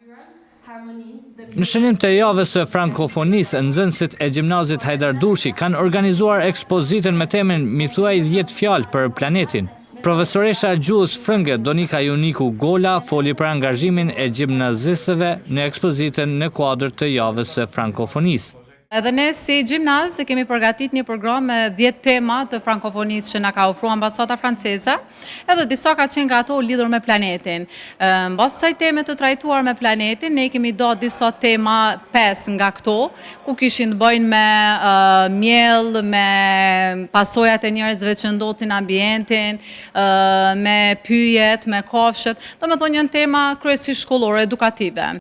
Në shënim të javës së frankofonisë, nxënësit e gjimnazit Hajdar Dushi kanë organizuar ekspozitën me temën "Mi thuaj 10 fjalë për planetin". Profesoresha gjuhës frënge Donika Juniku Gola foli për angazhimin e gjimnazistëve në ekspozitën në kuadër të javës së frankofonisë. Edhe ne si gjimnaz kemi përgatit një program me 10 tema të frankofonisë që na ka ofruar ambasada franceze, edhe disa ka qenë nga ato lidhur me planetin. Mbas kësaj teme të trajtuar me planetin, ne kemi dhënë disa tema 5 nga këto, ku kishin të bëjnë me miell, me pasojat e njerëzve që ndodhin në ambientin, me pyjet, me kafshët, domethënë janë tema kryesisht shkollore, edukative.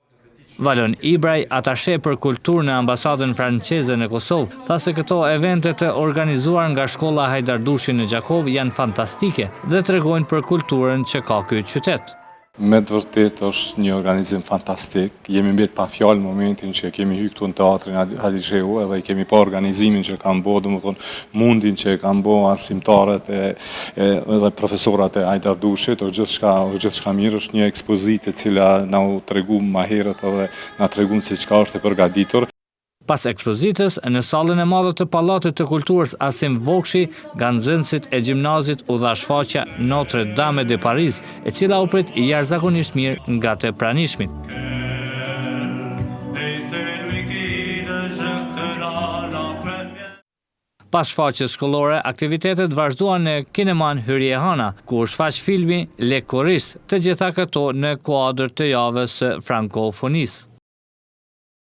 Valon Ibraj, atashe për kulturë në ambasadën franceze në Kosovë, tha se këto evente të organizuar nga shkolla Hajdar Dushi në Gjakov janë fantastike dhe tregojnë për kulturën që ka ky qytet. Me të vërtet është një organizim fantastik. Jemi mbet pa fjalë në momentin që kemi hyrë këtu në teatrin Hadixheu edhe kemi pa organizimin që kanë bërë, domethënë mundin që kanë bërë arsimtarët edhe profesorat e Hajdar Dushit, gjithçka mirë, është një ekspozitë e cila na u tregu më herët edhe na tregon se çka është e përgatitur. Pas ekspozitës, në sallën e madhe të Pallatit të Kulturës Asim Vokshi, nga nxënësit e gjimnazit u dha shfaqja Notre Dame de Paris, e cila u prit jashtëzakonisht mirë nga të pranishmit. Pas shfaqjes shkollore, aktivitetet vazhduan në Kineman Hyrje Hana, ku u shfaq filmi Le Choris, të gjitha këto në kuadër të javës së frankofonisë.